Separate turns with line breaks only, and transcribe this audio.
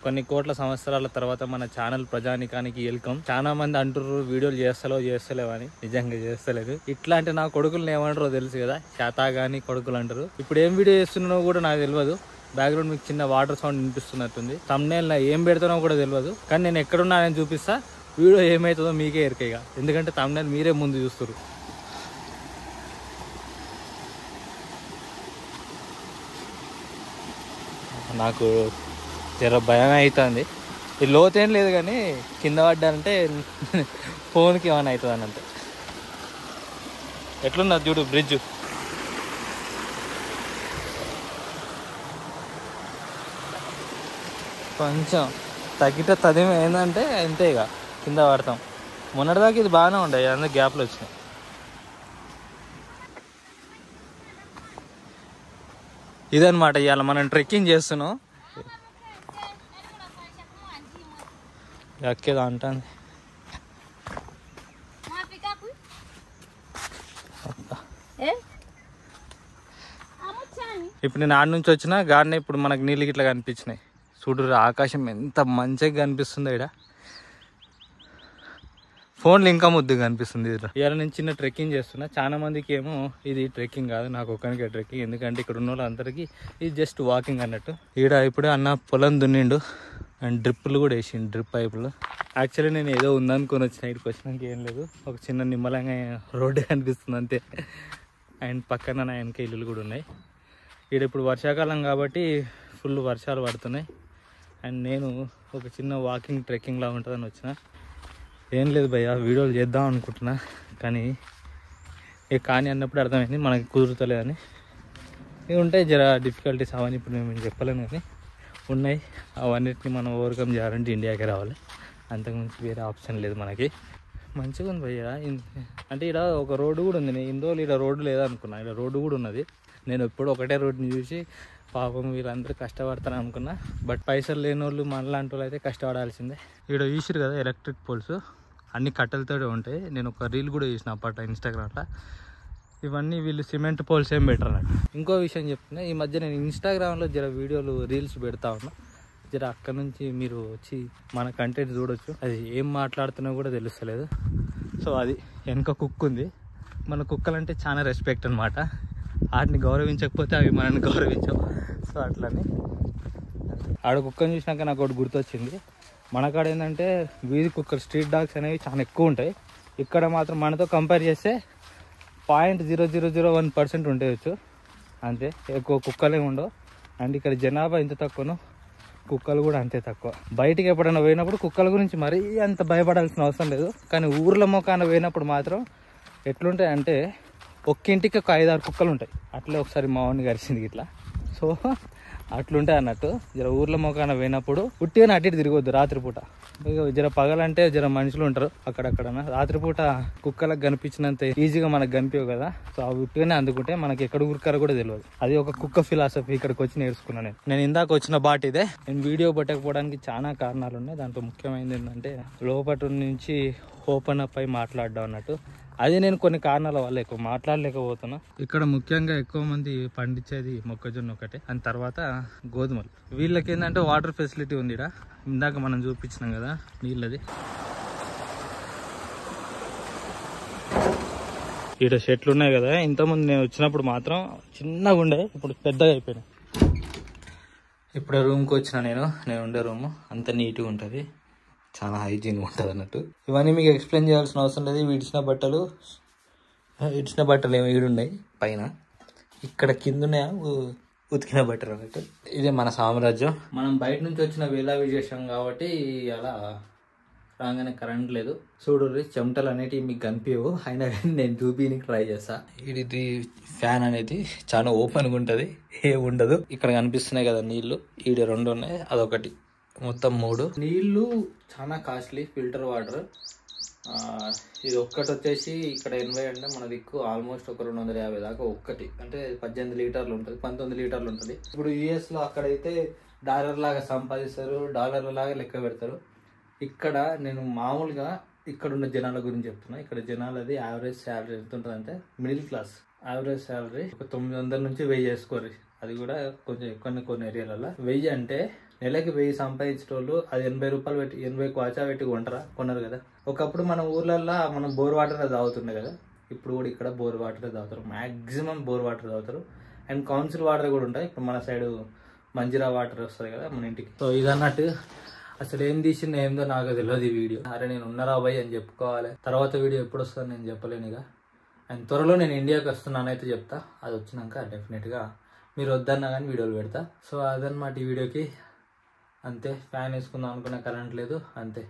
కొన్ని కోట్ల సంవత్సరాల తర్వాత మన ఛానల్ ప్రజానికానికి వెల్కమ్. చాలా మంది అంటుర్రు వీడియోలు చేస్తలేవు అని. నిజంగా చేస్తలేదు. ఇట్లాంటి నా కొడుకులను ఏమంటారో తెలుసు కదా, శాతాగాని కొడుకులు అంటారు. ఇప్పుడు ఏం వీడియో చేస్తున్నావో కూడా నాకు తెలియదు. బ్యాక్గ్రౌండ్ మీకు చిన్న వాటర్ సౌండ్ వినిపిస్తున్నట్టుంది. thumbnail ఏం పెడతానో కూడా తెలియదు, కానీ నేను ఎక్కడున్నా నేను చూపిస్తా. వీడియో ఏమవుతుందో మీకే ఎరికేగా, ఎందుకంటే thumbnail మీరే ముందు చూస్తారు. నాకు జర భయం అవుతుంది. ఈ లోతేం లేదు కానీ కింద పడ్డానంటే ఫోన్కి ఏమైనా అవుతుంది అని అంతే. ఎట్లున్నది చూడు బ్రిడ్జ్. కొంచెం తదేమో ఏంటంటే అంతే, ఇక కింద పడతాం. మొన్నటిదాకా ఇది బాగానే ఉండే, అందరూ గ్యాప్లు వచ్చినాయి. ఇదనమాట ఇవాళ మనం ట్రెక్కింగ్ చేస్తున్నాం. ఎక్కేదా అంటాను. ఇప్పుడు నేను ఆడ నుంచి వచ్చిన గాడిని ఇప్పుడు మనకు నీళ్ళు గిట్లా కనిపించినాయి. చూడు ఆకాశం ఎంత మంచిగా కనిపిస్తుంది. ఇక్కడ ఫోన్లు ఇంకా ముద్దుగా కనిపిస్తుంది. ఇవాళ నేను చిన్న ట్రెక్కింగ్ చేస్తున్నా. చాలా మందికి ఏమో ఇది ట్రెక్కింగ్ కాదు, నాకు ఒక్కనికే ట్రెక్కింగ్. ఎందుకంటే ఇక్కడ ఉన్న వాళ్ళందరికీ ఇది జస్ట్ వాకింగ్ అన్నట్టు. ఈడ ఇప్పుడే అన్న పొలం దున్నిండు అండ్ డ్రిప్పులు కూడా వేసిండు, డ్రిప్ పైపులు. యాక్చువల్లీ నేను ఏదో ఉందనుకొని వచ్చిన, ఇక్కడికి వచ్చినాక ఏం లేదు, ఒక చిన్న నిమ్మలంగా రోడ్డు కనిపిస్తుంది అంతే. అండ్ పక్కన నా వెనక ఇల్లులు కూడా ఉన్నాయి. ఈడ ఇప్పుడు వర్షాకాలం కాబట్టి ఫుల్ వర్షాలు పడుతున్నాయి. అండ్ నేను ఒక చిన్న వాకింగ్ ట్రెక్కింగ్ లా ఉంటుందని వచ్చిన. ఏం లేదు భయ్య, వీడియోలు చేద్దాం అనుకుంటున్నా, కానీ అన్నప్పుడు అర్థమైంది మనకి కుదురుతలేదని. ఇవి ఉంటాయి జర డిఫికల్టీస్, అవన్నీ ఇప్పుడు మేము చెప్పలేను, కానీ ఉన్నాయి. అవన్నిటిని మనం ఓవర్కమ్ చేయాలంటే ఇండియాకి రావాలి, అంతకుమించి వేరే ఆప్షన్ లేదు మనకి. మంచిగా ఉంది భయ్య. అంటే ఇక్కడ ఒక రోడ్డు కూడా ఉంది. నేను ఇన్ని రోజులు ఇక్కడ రోడ్డు లేదనుకున్నా, ఇక్కడ రోడ్డు కూడా ఉన్నది. నేను ఎప్పుడు ఒకటే రోడ్డుని చూసి పాపం వీళ్ళందరూ కష్టపడతాను అనుకున్నా. బట్ పైసలు లేని వాళ్ళు మనలాంటి వాళ్ళు అయితే కష్టపడాల్సిందే. ఇక్కడ చూసిరు కదా ఎలక్ట్రిక్ పోల్స్, అన్ని కట్టెలతో ఉంటాయి. నేను ఒక రీల్ కూడా చేసిన అప్పట్లో ఇన్స్టాగ్రామ్లో. ఇవన్నీ వీళ్ళు సిమెంట్ పోల్స్ ఏం బెటర్ అన్నట్టు. ఇంకో విషయం చెప్తున్నా, ఈ మధ్య నేను ఇన్స్టాగ్రామ్లో జర వీడియోలు రీల్స్ పెడతా ఉన్నా. జర అక్కడ నుంచి మీరు వచ్చి మన కంటెంట్ చూడొచ్చు. అది ఏం మాట్లాడుతున్నా కూడా తెలుస్తలేదు. సో అది వెనక కుక్క ఉంది. మన కుక్కలంటే చాలా రెస్పెక్ట్ అనమాట. వాటిని గౌరవించకపోతే అవి మనల్ని గౌరవించవు. సో అట్లని ఆడ కుక్కని చూసినాక నాకు ఒకటి గుర్తొచ్చింది. మన కాడ ఏంటంటే వీధి కుక్కలు, స్ట్రీట్ డాగ్స్ అనేవి చాలా ఎక్కువ ఉంటాయి. ఇక్కడ మాత్రం మనతో కంపేర్ చేస్తే 0.0001% ఉండవచ్చు అంతే. ఎక్కువ కుక్కలే ఉండవు. అండ్ ఇక్కడ జనాభా ఎంత తక్కువనో కుక్కలు కూడా అంతే తక్కువ. బయటికి ఎప్పుడైనా పోయినప్పుడు కుక్కల గురించి మరీ అంత భయపడాల్సిన అవసరం లేదు. కానీ ఊర్ల మొఖాన పోయినప్పుడు మాత్రం ఎట్లుంటాయి అంటే ఒక్కింటికి ఒక 5-6 కుక్కలు ఉంటాయి. అట్లే ఒకసారి మా వాడిని గరిచింది ఇట్లా. సో అట్లుంటాయి అన్నట్టు. జర ఊర్ల మొఖాన పోయినప్పుడు ఉట్టిగానే అటు ఇటు తిరగొద్దు రాత్రిపూట. జర పగలంటే జర మనుషులు ఉంటారు అక్కడక్కడ. రాత్రిపూట కుక్కలకు కనిపించినంత ఈజీగా మనకు కనిపించవు కదా. సో అవి ఉట్టిగానే అందుకుంటే మనకి ఎక్కడ ఉరికారో కూడా తెలియదు. అది ఒక కుక్క ఫిలాసఫీ ఇక్కడికి వచ్చి నేర్చుకున్నాను నేను ఇందాక వచ్చిన బాట్ ఇదే. నేను వీడియో పట్టకపోవడానికి చాలా కారణాలు ఉన్నాయి. దాంట్లో ముఖ్యమైనది ఏంటంటే లోపల నుంచి ఓపెన్ అప్ అయి మాట్లాడడం అన్నట్టు. అది నేను కొన్ని కారణాల వల్ల ఎక్కువ మాట్లాడలేకపోతున్నా. ఇక్కడ ముఖ్యంగా ఎక్కువ మంది పండించేది మొక్కజొన్న ఒకటే, అని తర్వాత గోధుమలు. వీళ్ళకి ఏంటంటే వాటర్ ఫెసిలిటీ ఉంది. ఇందాక మనం చూపించినాం కదా నీళ్ళది. ఇక్కడ చెట్లు ఉన్నాయి కదా. ఇంతకుముందు నేను వచ్చినప్పుడు మాత్రం చిన్నగా ఉండే, ఇప్పుడు పెద్దగా అయిపోయినాయి. ఇప్పుడు రూమ్కి వచ్చిన నేను ఉండే రూమ్ అంత నీట్గా ఉంటుంది, చాలా హైజీన్ ఉంటుంది అన్నట్టు. ఇవన్నీ మీకు ఎక్స్ప్లెయిన్ చేయాల్సిన అవసరం లేదు. ఇడిచిన బట్టలు ఏమో ఈడున్నాయి పైన, ఇక్కడ కిందనే ఉతికిన బట్టలు అన్నట్టు. ఇదే మన సామ్రాజ్యం. మనం బయట నుంచి వచ్చిన వేలా విశేషం కాబట్టి అలా రాగానే కరెంట్ లేదు. చూడు చెమటలు అనేటివి మీకు కనిపించవు, అయినా కానీ నేను చూపించడానికి ట్రై చేస్తా. ఇది ఫ్యాన్ అనేది చాలా ఓపెన్గా ఉంటుంది, ఏముండదు. ఇక్కడ కనిపిస్తున్నాయి కదా నీళ్లు, ఈడ 2 ఉన్నాయి, అదొకటి, మొత్తం 3. నీళ్లు చాలా కాస్ట్లీ, ఫిల్టర్ వాటర్. ఇది ఒక్కటి వచ్చేసి ఇక్కడ 80 అంటే మన దిక్కు ఆల్మోస్ట్ ఒక 250 దాకా ఒక్కటి. అంటే 18 లీటర్లు ఉంటుంది, 19 లీటర్లు ఉంటుంది. ఇప్పుడు యుఎస్లో అక్కడైతే డాలర్ లాగా సంపాదిస్తారు, డాలర్ల లాగా లెక్క పెడతారు. ఇక్కడ నేను మామూలుగా ఇక్కడ ఉన్న జనాల గురించి చెప్తున్నా. ఇక్కడ జనాలది యావరేజ్ శాలరీ ఎంత ఉంటుంది అంటే, మిడిల్ క్లాస్ యావరేజ్ శాలరీ ఒక 900 నుంచి 1000 చేసుకోరు. అది కూడా కొంచెం కొన్ని ఏరియాలలో 1000 అంటే నెలకి 1000 సంపాదించేటోళ్ళు అది 80 రూపాయలు పెట్టి 80 క్వాచా పెట్టి కొన్నారు కదా. ఒకప్పుడు మన ఊర్లల్లో మనం బోర్ వాటర్ తాగుతుండే కదా, ఇప్పుడు కూడా ఇక్కడ బోర్ వాటర్ తాగుతారు, మ్యాక్సిమం బోర్ వాటర్ తాగుతారు. అండ్ కౌన్సిల్ వాటర్ కూడా ఉంటాయి. ఇప్పుడు మన సైడ్ మంజిరా వాటర్ వస్తుంది కదా మన ఇంటికి. సో ఇదన్నట్టు అసలు ఏం తీసింది ఏందో నాకు తెలియదు ఈ వీడియో. అరే నేను ఉన్నారా భయ్ అని చెప్పుకోవాలి. తర్వాత వీడియో ఎప్పుడు వస్తుందో నేను చెప్పలేను ఇక. అండ్ త్వరలో నేను ఇండియాకి వస్తున్నానైతే చెప్తా. అది వచ్చినాక డెఫినెట్గా మీరు వద్దన్నా కానీ వీడియోలు పెడతా. సో అదన్నమాట ఈ వీడియోకి. అంతే, ఫ్యాన్ వేసుకుందాం అనుకున్న కరెంట్ లేదు, అంతే.